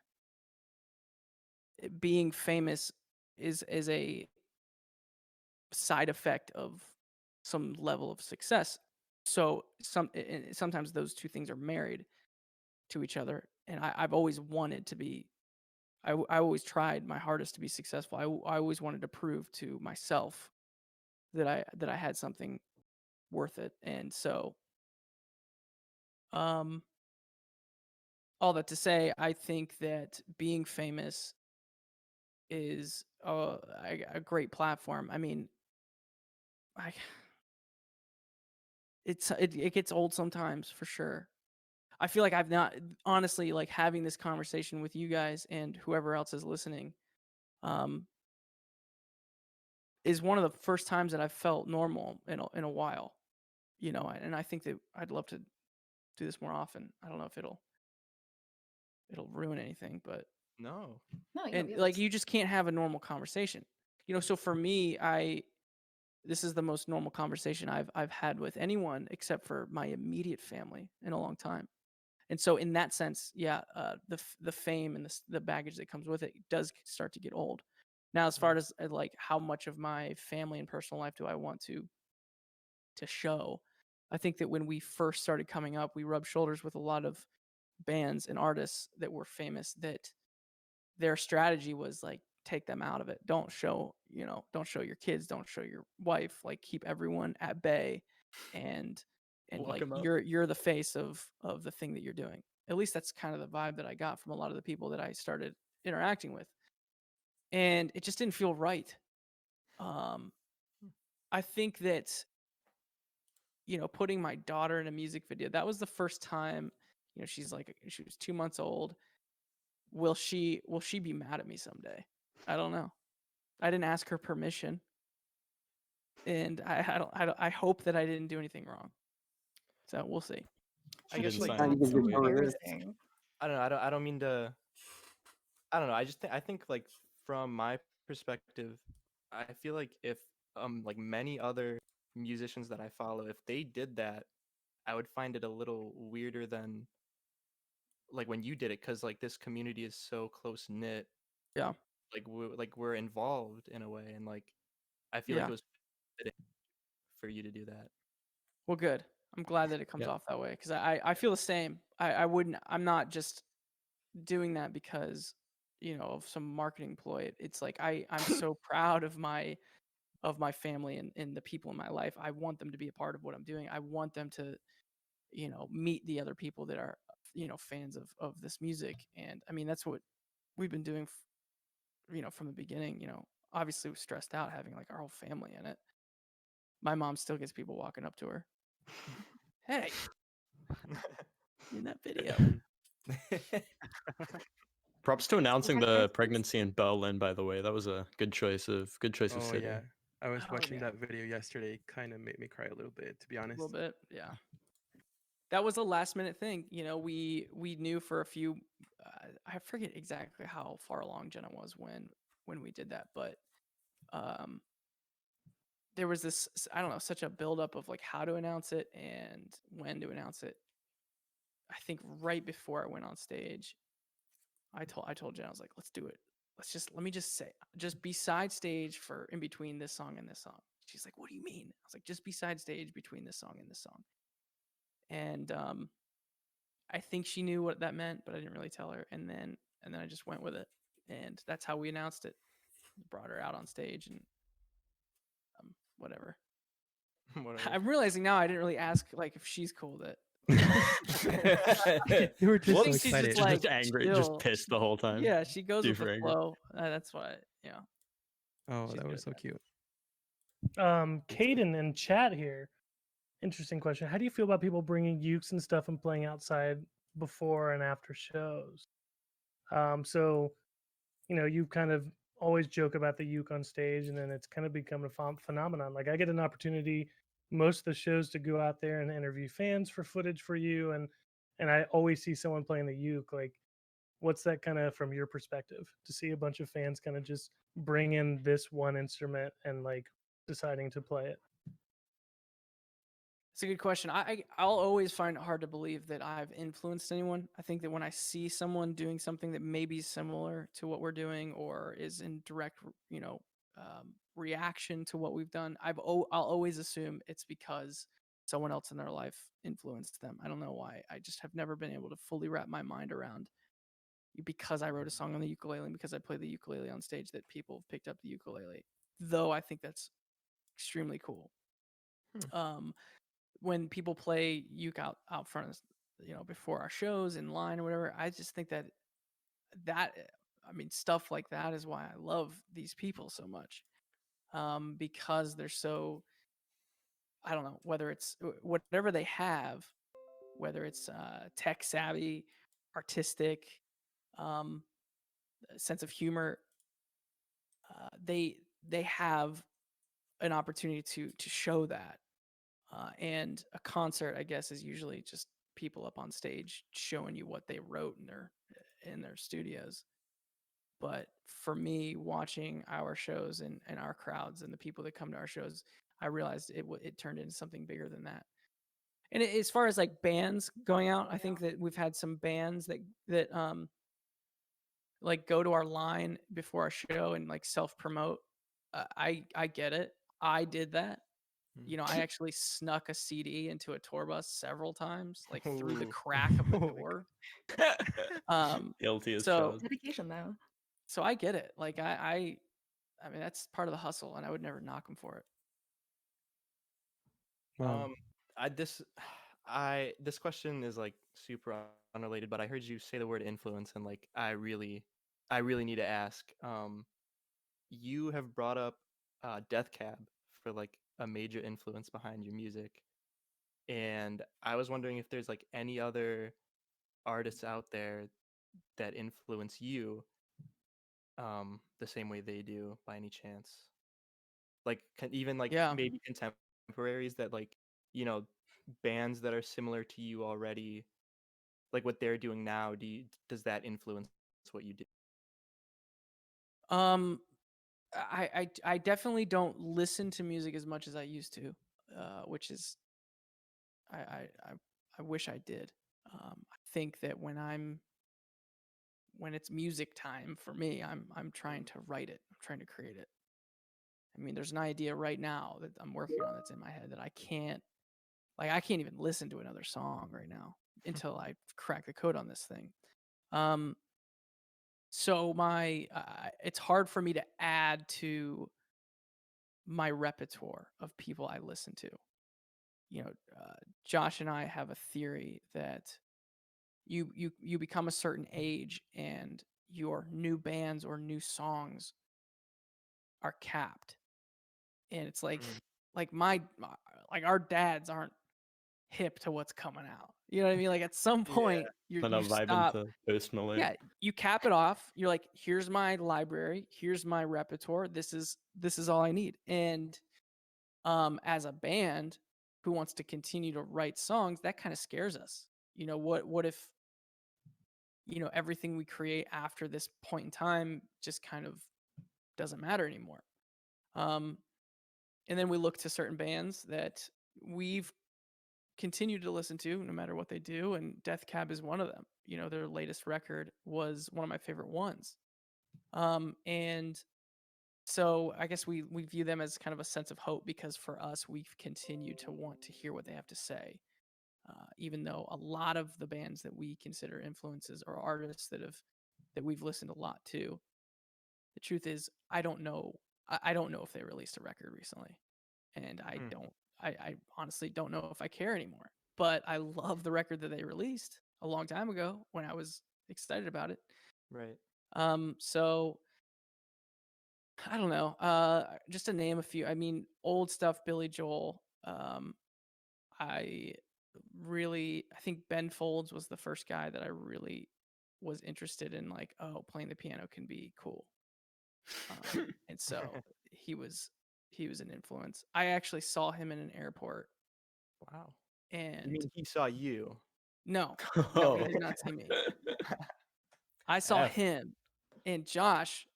being famous is a side effect of some level of success. So sometimes those two things are married to each other, and I've always wanted to be. I always tried my hardest to be successful. I always wanted to prove to myself that I had something worth it, and so all that to say, I think that being famous is a great platform. I mean, it gets old sometimes for sure. I feel like I've not honestly like having this conversation with you guys and whoever else is listening is one of the first times that I've felt normal in a while, and I think that I'd love to do this more often. I don't know if it'll ruin anything, but No. No, and like you just can't have a normal conversation, so for me, this is the most normal conversation I've had with anyone except for my immediate family in a long time. And so in that sense, yeah, the fame and the baggage that comes with it does start to get old. Now, as far as like how much of my family and personal life do I want to show, I think that when we first started coming up, we rubbed shoulders with a lot of bands and artists that were famous, that their strategy was like, take them out of it. Don't show your kids, don't show your wife, like keep everyone at bay, and Lock like 'em up. you're the face of the thing that you're doing. At least that's kind of the vibe that I got from a lot of the people that I started interacting with. And it just didn't feel right. I think that putting my daughter in a music video, that was the first time, she was 2 months old. Will she be mad at me someday? I don't know. I didn't ask her permission, and I hope that I didn't do anything wrong. So we'll see. I guess like Not even so before this. embarrassing. I don't know. I don't mean to. I don't know. I think like from my perspective, I feel like if like many other musicians that I follow, if they did that, I would find it a little weirder than like when you did it, because like this community is so close knit. Yeah. Like we're involved in a way, and like I feel like Yeah. it was fitting for you to do that. Well, good. I'm glad that it comes Yeah. off that way, because I feel the same. I'm not just doing that because of some marketing ploy. It's like I'm so proud of my family and the people in my life. I want them to be a part of what I'm doing. I want them to meet the other people that are fans of this music. And I mean, that's what we've been doing from the beginning. Obviously we're stressed out having like our whole family in it. My mom still gets people walking up to her, hey, in that video. Props to announcing the Congratulations. pregnancy in Berlin, by the way. That was a good choice of Oh city. yeah, I was Oh, watching yeah. that video yesterday. Kind of made me cry a little bit, to be A honest. little bit, yeah. That was a last minute thing. We knew for a few. I forget exactly how far along Jenna was when we did that, but there was this, I don't know, such a buildup of like how to announce it and when to announce it. I think right before I went on stage, I told Jenna, I was like, let's do it. Let me just say, just be side stage for in between this song and this song. She's like, what do you mean? I was like, just be side stage between this song and this song. And I think she knew what that meant, but I didn't really tell her. And then I just went with it, and that's how we announced it. Brought her out on stage, and whatever. Whatever. I'm realizing now I didn't really ask like if she's cool with it. You were just I so think she's excited. just like just angry, just chill. pissed the whole time. Yeah, she goes with Super the angry. flow. That's why, Oh, she's that good was at so that. cute. Caden in chat here. Interesting question. How do you feel about people bringing ukes and stuff and playing outside before and after shows? So, you kind of always joke about the uke on stage, and then it's kind of become a phenomenon. Like I get an opportunity most of the shows to go out there and interview fans for footage for you, and I always see someone playing the uke. Like, what's that kind of from your perspective to see a bunch of fans kind of just bring in this one instrument and like deciding to play it? It's a good question. I'll always find it hard to believe that I've influenced anyone. I think that when I see someone doing something that may be similar to what we're doing or is in direct, reaction to what we've done, I'll always assume it's because someone else in their life influenced them. I don't know why. I just have never been able to fully wrap my mind around because I wrote a song on the ukulele and because I play the ukulele on stage that people have picked up the ukulele. Though I think that's extremely cool. When people play uke out front of before our shows in line or whatever, I just think that stuff like that is why I love these people so much, because they're so, I don't know, whether it's whatever they have, whether it's tech savvy, artistic, sense of humor, they have an opportunity to show that. And a concert, I guess, is usually just people up on stage showing you what they wrote in their studios. But for me, watching our shows and our crowds and the people that come to our shows, I realized it turned into something bigger than that. And as far as like bands going out, I think that we've had some bands that like go to our line before our show and like self promote. I get it. I did that. I actually snuck a CD into a tour bus several times, like through the Ooh. crack of the door. Guilty as So charged. Dedication though. so I get it. Like I mean, that's part of the hustle, and I would never knock them for it. Wow. This question is like super unrelated, but I heard you say the word influence, and like I really need to ask. You have brought up Death Cab for like a major influence behind your music, and I was wondering if there's like any other artists out there that influence you the same way they do by any chance, like even like Yeah. maybe contemporaries that like bands that are similar to you already, like what they're doing now. Does that influence what you do? I definitely don't listen to music as much as I used to, which is I wish I did. I think that when it's music time for me, I'm trying to write it. I'm trying to create it. I mean, there's an idea right now that I'm working on that's in my head that I can't even listen to another song right now until I crack the code on this thing. So it's hard for me to add to my repertoire of people I listen to. Josh and I have a theory that you become a certain age and your new bands or new songs are capped, and it's like our dads aren't hip to what's coming out. You know what I mean? Like at some point you vibe stop. into Post Malone. Yeah, you cap it off. You're like, here's my library, here's my repertoire. This is all I need. And as a band who wants to continue to write songs, that kind of scares us. What if everything we create after this point in time just kind of doesn't matter anymore. And then we look to certain bands that we've continued to listen to no matter what they do, and Death Cab is one of them. Their latest record was one of my favorite ones. And so I guess we view them as kind of a sense of hope, because for us, we've continued to want to hear what they have to say. Even though a lot of the bands that we consider influences are artists that we've listened a lot to, the truth is I don't know if they released a record recently, and I honestly don't know if I care anymore. But I love the record that they released a long time ago when I was excited about it. Right. So I don't know. Just to name a few. I mean, old stuff, Billy Joel. I think Ben Folds was the first guy that I really was interested in, like, oh, playing the piano can be cool. And so he was an influence. I actually saw him in an airport. Wow. And You mean he saw you? No, he did not see me. I saw F. him, and Josh,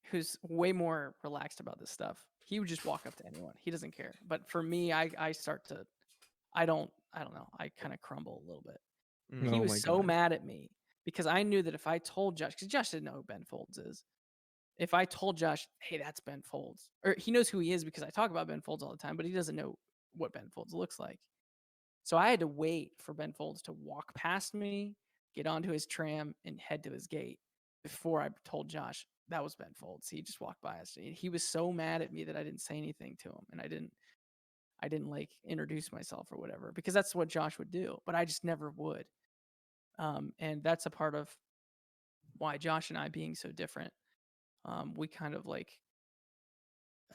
who's way more relaxed about this stuff, he would just walk up to anyone. He doesn't care. But for me, I don't know. I kind of crumble a little bit. He was so mad at me because I knew that if I told Josh, because Josh didn't know who Ben Folds is. If I told Josh, hey, that's Ben Folds, or he knows who he is because I talk about Ben Folds all the time, but he doesn't know what Ben Folds looks like. So I had to wait for Ben Folds to walk past me, get onto his tram, and head to his gate before I told Josh that was Ben Folds. He just walked by us. He was so mad at me that I didn't say anything to him, and I didn't like introduce myself or whatever, because that's what Josh would do, but I just never would. And that's a part of why Josh and I being so different. We kind of like,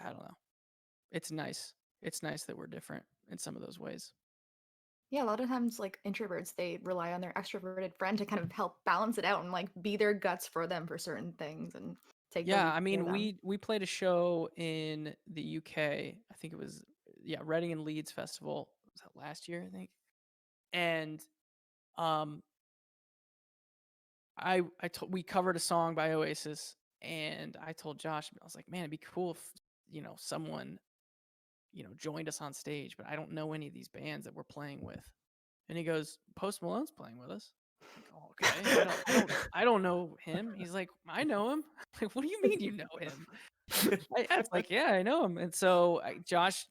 I don't know. It's nice. It's nice that we're different in some of those ways. Yeah, a lot of times, like, introverts, they rely on their extroverted friend to kind of help balance it out and, like, be their guts for them for certain things and take the Yeah, lead I for mean, them. we played a show in the UK. I think it was, Reading and Leeds Festival. Was that last year, I think? And we covered a song by Oasis, and I told Josh, I was like, man, it'd be cool if someone joined us on stage, but I don't know any of these bands that we're playing with. And he goes, Post Malone's playing with us. I'm like, oh, okay. I don't know him. He's like, I know him. I'm like, what do you mean you know him? It's like, yeah, I know him. And so Josh,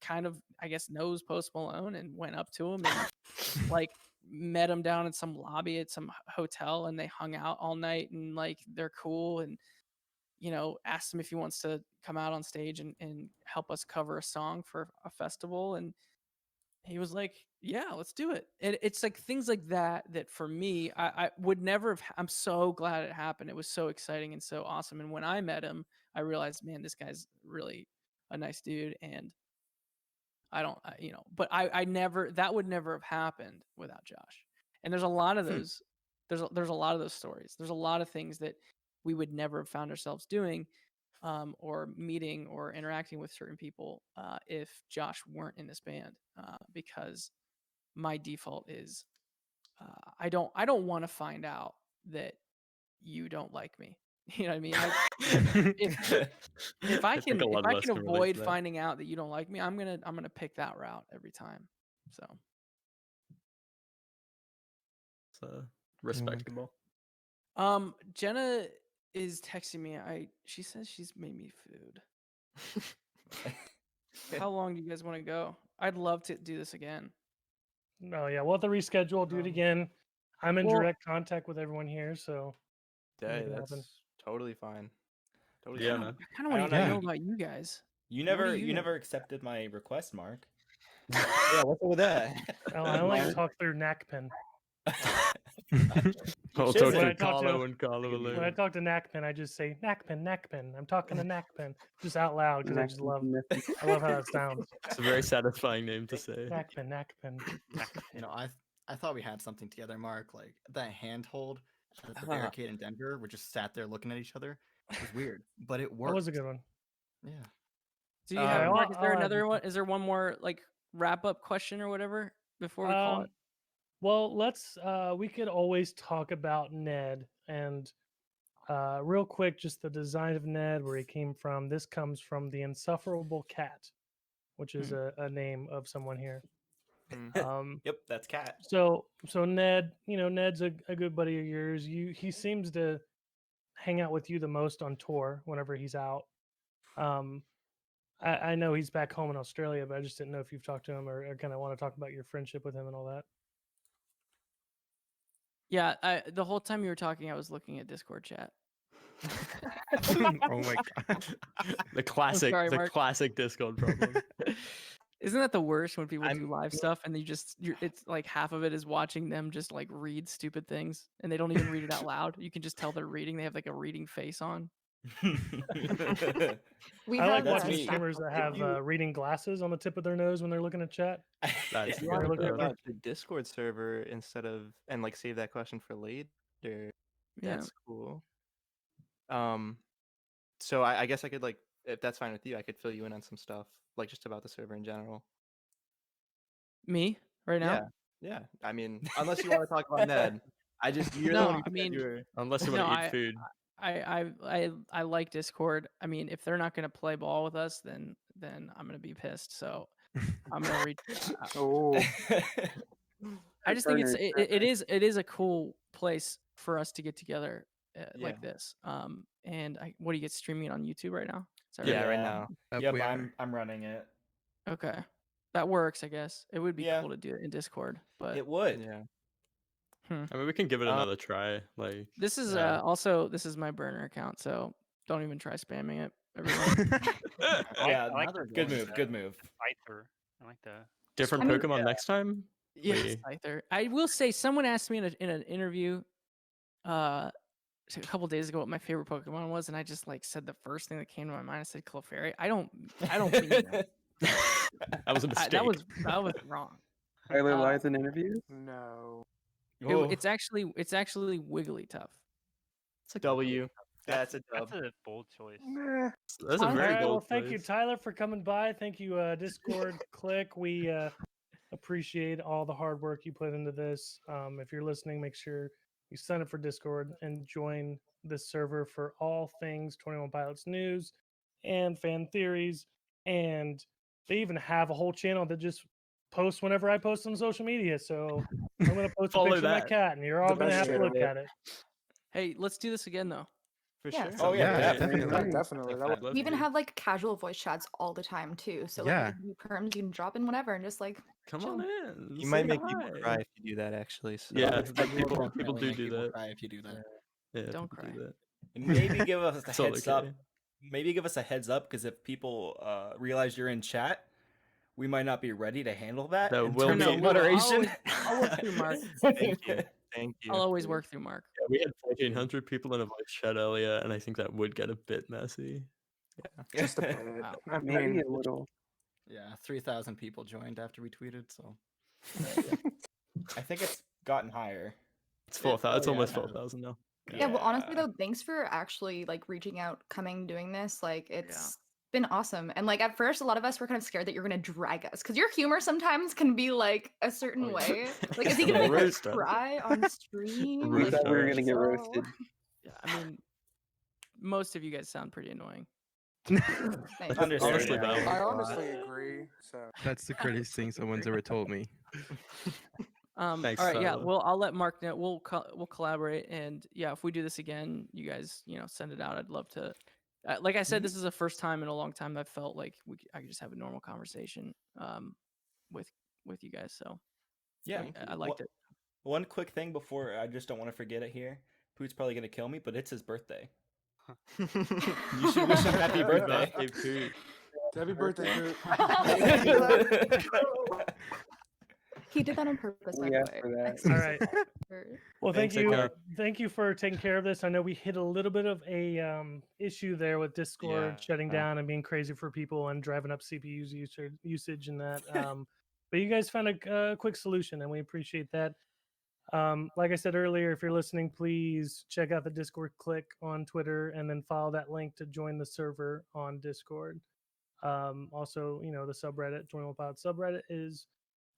kind of, I guess, knows Post Malone, and went up to him and like met him down in some lobby at some hotel, and they hung out all night, and like they're cool, and asked him if he wants to come out on stage and help us cover a song for a festival. And he was like, yeah, let's do it. And it's like things like that for me, I would never have. I'm so glad it happened. It was so exciting and so awesome. And when I met him, I realized, man, this guy's really a nice dude. And but I never, that would never have happened without Josh. And there's a lot of those, there's a lot of those stories. There's a lot of things that we would never have found ourselves doing, or meeting or interacting with certain people, if Josh weren't in this band, because my default is, I don't want to find out that you don't like me. You know what I mean? If I can avoid finding out that you don't like me, I'm gonna pick that route every time. So it's respectable. Jenna is texting me. She says she's made me food. How long do you guys want to go? I'd love to do this again. No, yeah, we'll have to reschedule, do it again. I'm in direct contact with everyone here, so Hey, that's totally fine. Totally Yeah, fine. man. I kind of want to know about you guys. You never accepted my request, Mark. Yeah, what's up with that? Oh, I only talk through Nakpin. I'll should talk say- When I to talk to- Carlo and Carlo When I alone. talk to Nakpin, I just say Nakpin. I'm talking to Nakpin, just out loud because I just love how that sounds. It's a very satisfying name to say. Nakpin. You know, I thought we had something together, Mark. Like that handhold at the barricade in Denver. We just sat there looking at each other. It was weird, but it worked. That was a good one. Yeah. Do you have Mark? Is there I'll add another this one? Is there one more like wrap up question or whatever before we call it? Well, let's. We could always talk about Ned and real quick, just the design of Ned, where he came from. This comes from the Insufferable Cat, which is a name of someone here. Yep, that's Cat. So Ned, Ned's a good buddy of yours. He seems to hang out with you the most on tour whenever he's out. I know he's back home in Australia, but I just didn't know if you've talked to him or kind of want to talk about your friendship with him and all that. Yeah, the whole time you were talking, I was looking at Discord chat. Oh my god. The classic, sorry, the Mark. classic Discord problem. Isn't that the worst when people do live stuff and it's like half of it is watching them just like read stupid things and they don't even read it out loud. You can just tell they're reading. They have like a reading face on. We I like had watching me. streamers that have reading glasses on the tip of their nose when they're looking at chat. That's If you Yeah, want look to at look me. at the Discord server instead of and like save that question for later, Yeah. that's cool. So I guess I could like, if that's fine with you, I could fill you in on some stuff like just about the server in general. Me right now? Yeah. I mean, unless you want to talk about Ned, you're the No, one who I said mean, you were. Unless you want to eat food. I like Discord. I mean, if they're not gonna play ball with us, then I'm gonna be pissed. So I'm gonna reach. Oh, I just think it is a cool place for us to get together Yeah. like this. And what do you get streaming it on YouTube right now? Is that Yeah, right? right now. Yep, We are. I'm running it. Okay, that works. I guess it would be Yeah. cool to do it in Discord, but It would. Yeah. I mean, we can give it another try. Like, this is yeah. also this is my burner account, so don't even try spamming it. Everyone. Yeah, I like another good one. move. Good move. Scyther. I like the. different I mean- Pokemon next time. Yes, Scyther. I will say someone asked me in an interview a couple days ago what my favorite Pokemon was, and I just like said the first thing that came to my mind. I said Clefairy. I don't mean that. That was a mistake. That was wrong. Tyler lies in interviews. No. It's actually Wigglytuff. It's a W. That's a dub. That's a bold choice. That's a All very right, bold well, thank you, choice. Tyler, for coming by. Thank you, Discord Click. We appreciate all the hard work you put into this. If you're listening, make sure you sign up for Discord and join this server for all things 21 Pilots news and fan theories. And they even have a whole channel that just posts whenever I post on social media. So I'm going to post a Follow picture of my that. cat, and you're all going to best have to look channel. at it. Hey, let's do this again though. For Yeah. sure. Oh yeah, Yeah, definitely. definitely. Definitely. That would We even have like casual voice chats all the time too. So like Yeah. if you perms, you can drop in whenever and just like Come chill. on in. You might say make hi. people cry if you do that, actually. So. Yeah, You will people definitely do make do people that. cry if you do that. Yeah, Don't people do cry. that. And maybe give us a It's all heads up. okay. Maybe give us a heads up because if people realize you're in chat, we might not be ready to handle that. That in will terms be- of No, moderation. I'll work through Mark. Thank you. Thank you. I'll always work through Mark. Yeah, we had 1,400 people in a voice chat earlier, and I think that would get a bit messy. Just a bit. Wow. I Maybe mean, a little. yeah, 3,000 people joined after we tweeted. So I think it's gotten higher. It's 4,000. It's yeah, almost no. 4,000 now. Yeah, well honestly though, thanks for actually like reaching out, coming, doing this. Like it's been awesome. And like at first a lot of us were kind of scared that you're gonna drag us because your humor sometimes can be like a certain way. Like is he gonna like Roast us. cry on stream? Roast We thought we were us. gonna get so- roasted. Yeah, I mean, most of you guys sound pretty annoying. Nice. Understood. Honestly, Yeah. valid. I honestly agree. So That's the greatest thing someone's ever told me. Thanks, all right, yeah. Tyler. Well, I'll let Mark know. We'll collaborate, and yeah, if we do this again, you guys, send it out. I'd love to. Like I said, this is the first time in a long time I felt like I could just have a normal conversation, with you guys. So Yeah, I liked it. One quick thing before I just don't want to forget it here. Poot's probably gonna kill me, but it's his birthday. You should wish him happy birthday. Birthday, Poot. Happy birthday, Kurt. He did that on purpose, by We the asked way. for that. Excellent. All right. Well, Thanks, thank you. Ika. Thank you for taking care of this. I know we hit a little bit of a issue there with Discord Yeah. shutting down and being crazy for people and driving up CPU usage and that. But you guys found a quick solution, and we appreciate that. Like I said earlier, if you're listening, please check out the Discord click on Twitter and then follow that link to join the server on Discord. Also, the subreddit, 21pod subreddit, is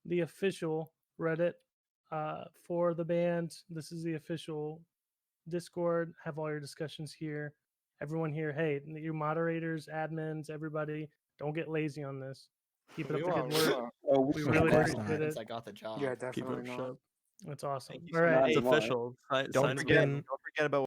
the official Reddit for the band. This is the official Discord. Have all your discussions here. Everyone here, hey, you moderators, admins, everybody, don't get lazy on this. Keep it up the good work. Oh, We Yeah, really that's appreciate it. I got the job. Yeah, Keep it definitely up, not. shop. That's awesome. Thank you All so right. much. It's Hey, official. Don't Sign forget. again. Don't forget about